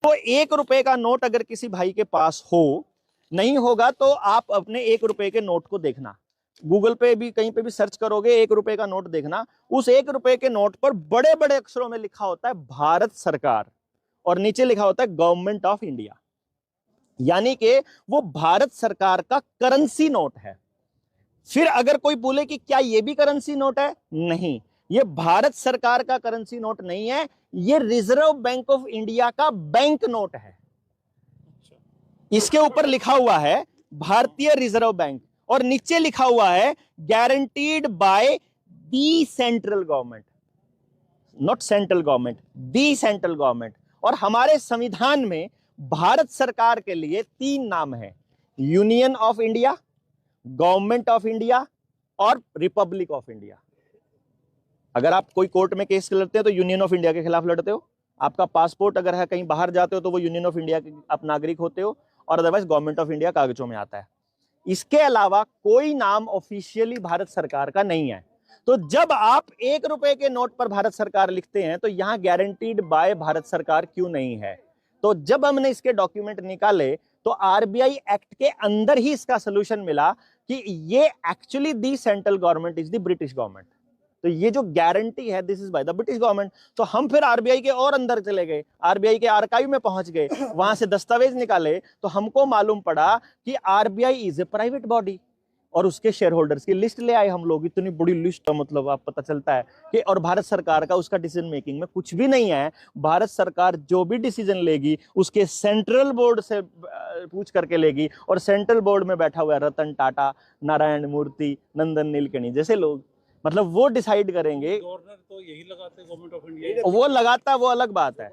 तो 1 रुपए का नोट अगर किसी भाई के पास हो, नहीं होगा तो आप अपने 1 रुपए के नोट को देखना, गूगल पे भी कहीं पे भी सर्च करोगे 1 रुपए का नोट देखना, उस 1 रुपए के नोट पर बड़े बड़े अक्षरों में लिखा होता है भारत सरकार और नीचे लिखा होता है गवर्नमेंट ऑफ इंडिया, यानी कि वो भारत सरकार का करेंसी नोट है। फिर अगर कोई बोले कि क्या ये भी करेंसी नोट है, नहीं, ये भारत सरकार का करेंसी नोट नहीं है, ये रिजर्व बैंक ऑफ इंडिया का बैंक नोट है। इसके ऊपर लिखा हुआ है भारतीय रिजर्व बैंक और नीचे लिखा हुआ है guaranteed by the central government, not central government, the central government. और हमारे संविधान में भारत सरकार के लिए 3 नाम है, union of India, government of India और रिपब्लिक ऑफ इंडिया। अगर आप कोई कोर्ट में केस लड़ते हैं तो यूनियन ऑफ इंडिया के खिलाफ लड़ते हो, आपका पासपोर्ट अगर है कहीं बाहर जाते हो तो वो यूनियन ऑफ इंडिया के आप नागरिक होते हो, और अदरवाइज गवर्नमेंट ऑफ इंडिया कागजों में आता है। इसके अलावा कोई नाम ऑफिशियली भारत सरकार का नहीं है। तो जब आप 1 रुपए के नोट पर भारत सरकार लिखते हैं तो यहां गारंटीड बाय भारत सरकार क्यों नहीं है? तो जब हमने इसके डॉक्यूमेंट निकाले तो आरबीआई एक्ट के अंदर ही इसका सोल्यूशन मिला कि ये actually the central government is the British government, तो ये जो गारंटी है this is by the British government. तो हम फिर आरबीआई के और अंदर चले गए, आरबीआई के आर्काइव में पहुंच गए, वहां से दस्तावेज निकाले तो हमको मालूम पड़ा कि RBI is a private body, और उसके शेयर होल्डर्स की लिस्ट ले आए हम लोग, इतनी बड़ी लिस्ट, मतलब आप पता चलता है कि, और भारत सरकार का उसका डिसीजन मेकिंग में कुछ भी नहीं है। भारत सरकार जो भी डिसीजन लेगी उसके सेंट्रल बोर्ड से पूछ करके लेगी, और सेंट्रल बोर्ड में बैठा हुआ है रतन टाटा, नारायण मूर्ति, नंदन नीलकणी जैसे लोग, मतलब वो डिसाइड करेंगे। गवर्नर तो यही लगाते हैं, गवर्नमेंट ऑफ इंडिया वो लगाता है, वो अलग बात है।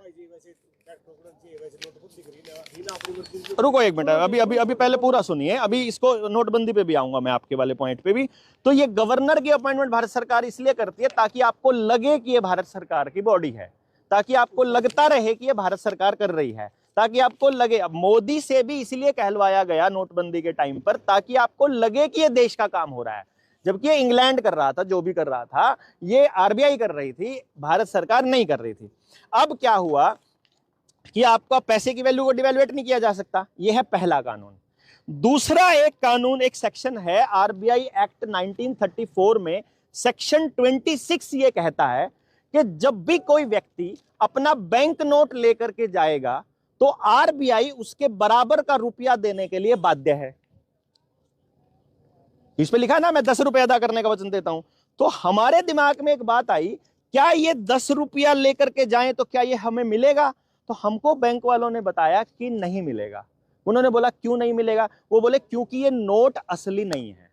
रुको एक मिनट, अभी अभी अभी पहले पूरा सुनिए, अभी इसको नोटबंदी पे भी आऊंगा मैं, आपके वाले पॉइंट पे भी। तो ये गवर्नर की अपॉइंटमेंट भारत सरकार इसलिए करती है ताकि आपको लगे कि ये भारत सरकार की बॉडी है, ताकि आपको लगता रहे कि ये भारत सरकार कर रही है, ताकि आपको लगे। अब मोदी से भी इसलिए कहलवाया गया नोटबंदी के टाइम पर ताकि आपको लगे कि ये देश का काम हो रहा है, जबकि ये इंग्लैंड कर रहा था, जो भी कर रहा था ये आरबीआई कर रही थी, भारत सरकार नहीं कर रही थी। अब क्या हुआ कि आपका पैसे की वैल्यू को डिवैल्यूएट नहीं किया जा सकता, यह है पहला कानून। दूसरा एक कानून, एक सेक्शन है आरबीआई एक्ट 1934 में, सेक्शन 26 ये कहता है कि जब भी कोई व्यक्ति अपना बैंक नोट लेकर के जाएगा तो आरबीआई उसके बराबर का रुपया देने के लिए बाध्य है। इस पे लिखा है ना, मैं 10 रुपए अदा करने का वचन देता हूं। तो हमारे दिमाग में एक बात आई, क्या ये 10 रुपया लेकर के जाएं तो क्या ये हमें मिलेगा? तो हमको बैंक वालों ने बताया कि नहीं मिलेगा। उन्होंने बोला क्यों नहीं मिलेगा? वो बोले क्योंकि ये नोट असली नहीं है।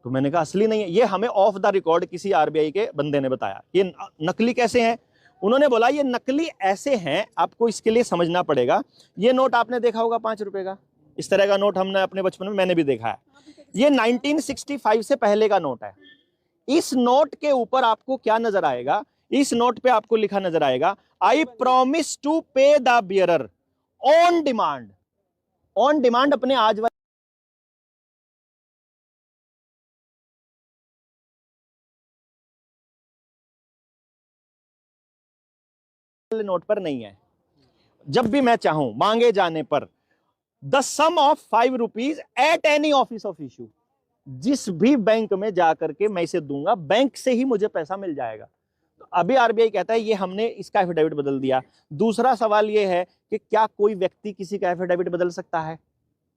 तो मैंने कहा असली नहीं है? ये हमें ऑफ द रिकॉर्ड किसी आरबीआई के बंदे ने बताया। ये नकली कैसे हैं? उन्होंने बोला ये नकली ऐसे हैं, आपको इसके लिए समझना पड़ेगा। ये नोट आपने देखा होगा 5 रुपए का, इस तरह का नोट हमने अपने बचपन में, मैंने भी देखा है। ये 1965 से पहले का नोट है। इस नोट के ऊपर आपको क्या नजर आएगा? इस नोट पे आपको लिखा नजर आएगा, आई प्रॉमिस टू पे the bearer on demand. On demand अपने आज वाले नोट पर नहीं है। जब भी मैं चाहूं मांगे जाने पर the sum of 5 rupees at any office of issue, जिस भी बैंक में जाकर के मैं इसे दूंगा, बैंक से ही मुझे पैसा मिल जाएगा। तो अभी आरबीआई कहता है ये हमने इसका एफिडेविट बदल दिया। दूसरा सवाल ये है कि क्या कोई व्यक्ति किसी का एफिडेविट बदल सकता है?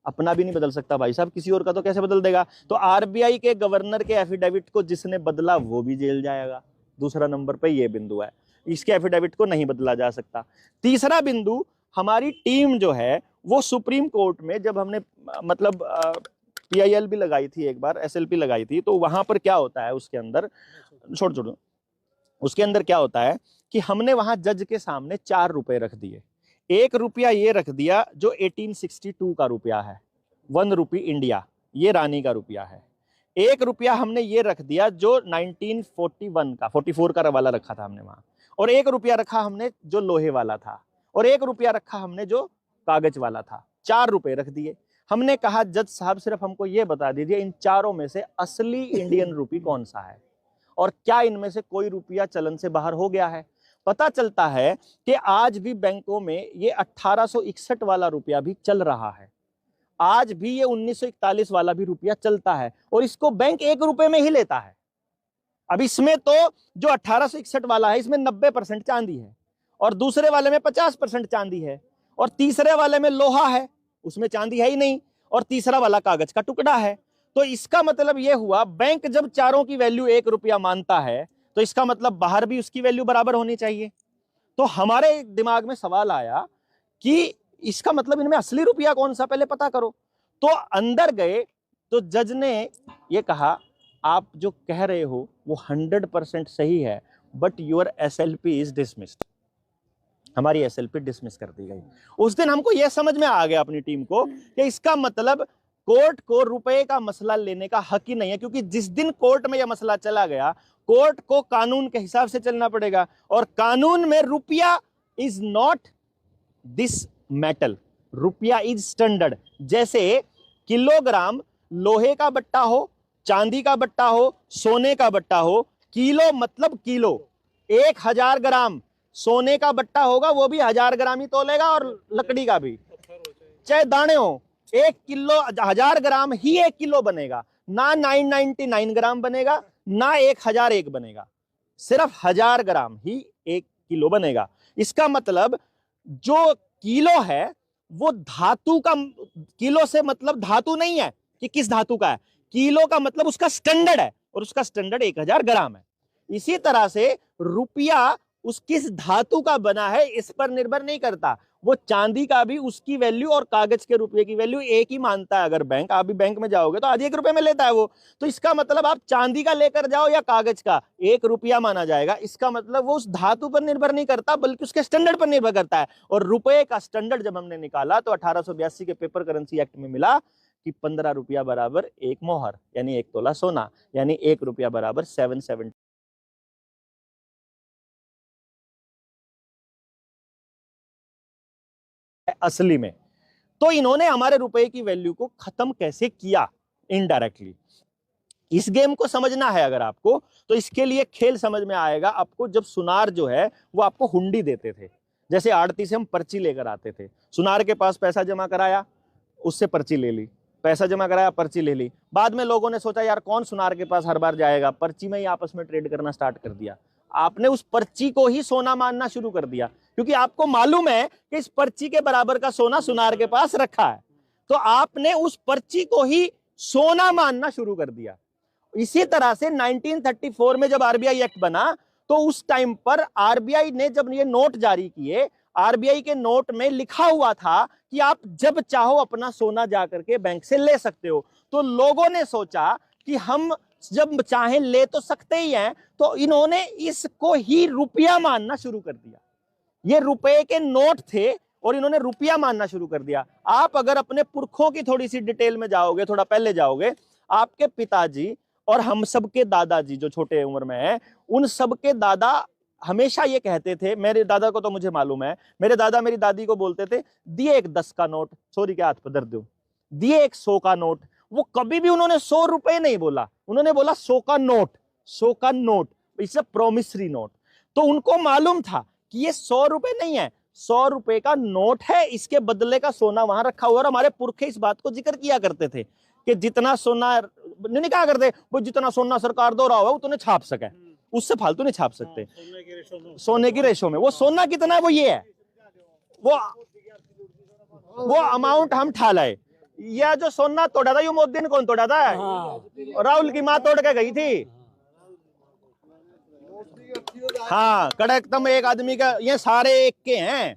अपना भी नहीं बदल सकता भाई साहब, किसी और का तो कैसे बदल देगा? तो आरबीआई के गवर्नर के एफिडेविट को जिसने बदला वो भी जेल जाएगा। दूसरा नंबर पे ये बिंदु है, इसके एफिडेविट को नहीं बदला जा सकता। तीसरा बिंदु, हमारी टीम जो है वो सुप्रीम कोर्ट में, जब हमने मतलब पीआईएल भी लगाई थी एक बार, एसएलपी लगाई थी, तो वहां पर क्या होता है उसके अंदर, छोड़ उसके अंदर क्या होता है कि हमने वहां जज के सामने 4 रुपए रख दिए। 1 रुपया ये रख दिया जो 1862 का रुपया है, 1 रुपी इंडिया, ये रानी का रुपया है। 1 रुपया हमने ये रख दिया जो 1941 का, 44 का वाला रखा था हमने वहां, और 1 रुपया रखा हमने जो लोहे वाला था, और 1 रुपया रखा हमने जो कागज वाला था। 4 रुपए रख दिए। हमने कहा जज साहब सिर्फ हमको ये बता दीजिए इन चारों में से असली इंडियन रुपी कौन सा है, और क्या इनमें से कोई रुपया चलन से बाहर हो गया है? पता चलता है कि आज भी बैंकों में ये 1861 वाला रुपया भी चल रहा है, आज भी ये 1941 वाला भी रुपया चलता है, और इसको बैंक 1 रुपए में ही लेता है। अब इसमें तो जो 1861 वाला है इसमें 90% चांदी है, और दूसरे वाले में 50% चांदी है, और तीसरे वाले में लोहा है, उसमें चांदी है ही नहीं, और तीसरा वाला कागज का टुकड़ा है। तो इसका मतलब यह हुआ, बैंक जब चारों की वैल्यू 1 रुपया मानता है तो इसका मतलब बाहर भी उसकी वैल्यू बराबर होनी चाहिए। तो हमारे दिमाग में सवाल आया कि इसका मतलब इनमें असली रुपया कौन सा, पहले पता करो। तो अंदर गए तो जज ने यह कहा, आप जो कह रहे हो वो 100% सही है, but your SLP is dismissed. हमारी SLP डिसमिस कर दी गई। उस दिन हमको यह समझ में आ गया अपनी टीम को कि इसका मतलब कोर्ट को रुपए का मसला लेने का हक ही नहीं है, क्योंकि जिस दिन कोर्ट में यह मसला चला गया, कोर्ट को कानून के हिसाब से चलना पड़ेगा, और कानून में रुपया इज नॉट दिस मेटल, रुपया इज स्टैंडर्ड। जैसे किलोग्राम लोहे का बट्टा हो, चांदी का बट्टा हो, सोने का बट्टा हो, किलो मतलब किलो, 1000 ग्राम सोने का बट्टा होगा वो भी 1000 ग्राम ही तोलेगा, और लकड़ी का भी, चाहे दाने हो, 1 किलो 1000 ग्राम ही 1 किलो बनेगा, ना 999 ग्राम बनेगा, ना 1001 बनेगा, सिर्फ 1000 ग्राम ही 1 किलो बनेगा। इसका मतलब जो किलो है वो धातु का, किलो से मतलब धातु नहीं है कि किस धातु का है, किलो का मतलब उसका स्टैंडर्ड है, और उसका स्टैंडर्ड 1000 ग्राम है। इसी तरह से रुपया उस किस धातु का बना है इस पर निर्भर नहीं करता, वो चांदी का भी उसकी वैल्यू और कागज के रुपये की वैल्यू एक ही मानता है। अगर बैंक, आप भी बैंक में जाओगे तो आज 1 रुपए में लेता है वो, तो इसका मतलब आप चांदी का लेकर जाओ या कागज का, 1 रुपया माना जाएगा। इसका मतलब वो उस धातु पर निर्भर नहीं करता बल्कि उसके स्टैंडर्ड पर निर्भर करता है। और रुपए का स्टैंडर्ड जब हमने निकाला तो 1882 के पेपर करेंसी एक्ट में मिला कि 15 रुपया बराबर 1 मोहर, यानी 1 तोला सोना, यानी 1 रुपया बराबर 770 असली में। तो इन्होंने हमारे रुपए की वैल्यू को खत्म कैसे किया, इनडायरेक्टली। इस गेम को समझना है अगर आपको, तो इसके लिए खेल समझ में आएगा आपको। जब सुनार जो है वो आपको हुंडी देते थे, जैसे आड़ती से हम पर्ची लेकर आते थे, सुनार के पास पैसा जमा कराया, उससे पर्ची ले ली, पैसा जमा कराया, पर्ची ले ली। बाद में लोगों ने सोचा यार कौन सुनार के पास हर बार जाएगा, पर्ची में ही आपस में ट्रेड करना स्टार्ट कर दिया। आपने उस पर्ची को ही सोना मानना शुरू कर दिया, क्योंकि आपको मालूम है कि इस पर्ची के बराबर का सोना सुनार के पास रखा है, तो आपने उस पर्ची को ही सोना मानना शुरू कर दिया। इसी तरह से 1934 में जब RBI एक्ट बना, तो उस टाइम पर RBI ने जब ये नोट जारी किए, RBI के नोट में लिखा हुआ था कि आप जब चाहो अपना सोना जाकर के बैंक से ले सकते हो। तो लोगों ने सोचा कि हम जब चाहें ले तो सकते ही हैं, तो इन्होंने इसको ही रुपया मानना शुरू कर दिया। ये रुपए के नोट थे और इन्होंने रुपया मानना शुरू कर दिया। आप अगर अपने पुरखों की थोड़ी सी डिटेल में जाओगे, थोड़ा पहले जाओगे, आपके पिताजी और हम सबके दादाजी जो छोटे उम्र में हैं, उन सबके दादा हमेशा ये कहते थे, मेरे दादा को तो मुझे मालूम है, मेरे दादा मेरी दादी को बोलते थे, दिए एक 10 का नोट, सॉरी के हाथ पर दर्द दूं, दिए एक 100 का नोट। वो कभी भी उन्होंने 100 रुपए नहीं बोला, उन्होंने बोला 100 का नोट, 100 का note, it's a promissory note. तो उनको मालूम था कि ये 100 रुपए नहीं है, 100 रुपए का नोट है, इसके बदले का सोना वहां रखा हुआ। और हमारे पुरखे इस बात को जिक्र किया करते थे कि जितना सोना, नहीं कहा करते वो जितना सोना सरकार दो रहा हुआ उतने छाप सके, उससे फालतू नहीं छाप सकते। सोने की रेशो में वो सोना कितना है वो ये है, वो अमाउंट हम ठालाए। यह जो सोना तोड़ा था, ये मोदी ने कौन तोड़ा था? राहुल की माँ तोड़ के गई थी। हाँ, कड़कतम एक आदमी का, ये सारे एक के हैं।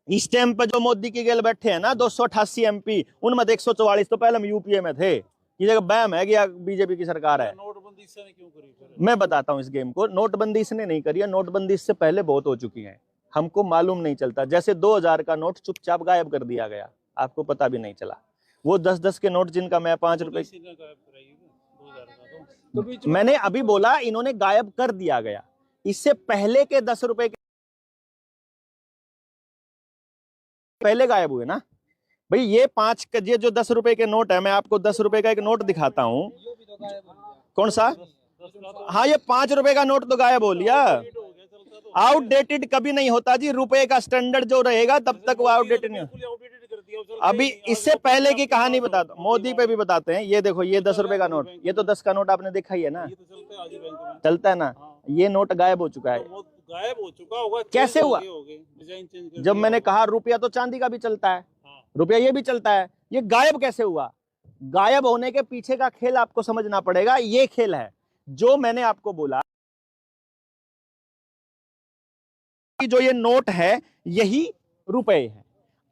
इस टाइम पे जो मोदी की गेल बैठे हैं ना 288 MP, उनमें 144 तो पहले हम यूपीए में थे। ये जगह बैम है कि बीजेपी की सरकार है। नोटबंदी इसने क्यों करी? मैं बताता हूँ इस गेम को। नोटबंदी इसने नहीं करी है, नोटबंदी इससे पहले बहुत हो चुकी है, हमको मालूम नहीं चलता। जैसे 2000 का नोट चुपचाप गायब कर दिया गया, आपको पता भी नहीं चला। वो 10-10 के नोट जिनका मैं 5 रुपए, मैंने अभी बोला इन्होंने गायब कर दिया गया। इससे पहले के 10 रुपए के पहले गायब हुए ना भाई। ये 5 का, ये जो 10 रुपए के नोट है, मैं आपको 10 रुपए का एक नोट दिखाता हूं। कौन सा? हाँ, ये 5 रुपए का नोट तो गायब हो लिया। आउटडेटेड कभी नहीं होता जी। रुपए का स्टैंडर्ड जो रहेगा तब तक वो आउटडेटेड नहीं। बिल्कुल आउटडेटेड कर दिया सर। अभी इससे पहले की कहानी बताता हूं, मोदी पे भी बताते हैं। ये देखो, ये 10 रुपए का नोट, ये तो 10 का नोट आपने देखा ही है ना, ये तो चलते हैं आज ही बैंक में। चलता है ना। ये नोट गायब हो चुका है। वो गायब हो चुका होगा। कैसे हुआ? डिजाइन चेंज कर जब दिया मैंने होगा। कहा रुपया तो चांदी का भी चलता है, हाँ। रुपया ये भी चलता है, ये गायब कैसे हुआ? गायब होने के पीछे का खेल आपको समझना पड़ेगा। ये खेल है जो मैंने आपको बोला कि जो ये नोट है यही रुपए है।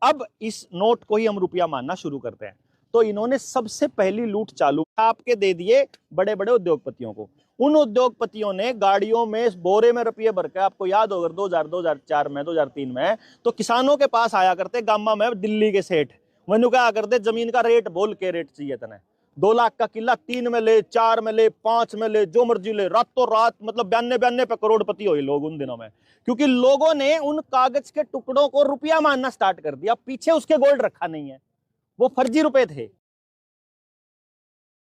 अब इस नोट को ही हम रुपया मानना शुरू करते हैं। तो इन्होंने सबसे पहली लूट चालू आपके दे दिए बड़े बड़े उद्योगपतियों को। उन उद्योगपतियों ने गाड़ियों में बोरे में रुपये भर के, आपको याद होगा 2004 में 2003 में, तो किसानों के पास आया करते गामा में दिल्ली के सेठ, वनु क्या करते जमीन का रेट बोल के, रेट चाहिए तने 2 लाख का किला 3 में ले, 4 में ले, 5 में ले, जो मर्जी ले। रातों रात मतलब 92 पे करोड़पति हुए लोग उन दिनों में, क्योंकि लोगों ने उन कागज के टुकड़ों को रुपया मानना स्टार्ट कर दिया। पीछे उसके गोल्ड रखा नहीं है, वो फर्जी रुपए थे।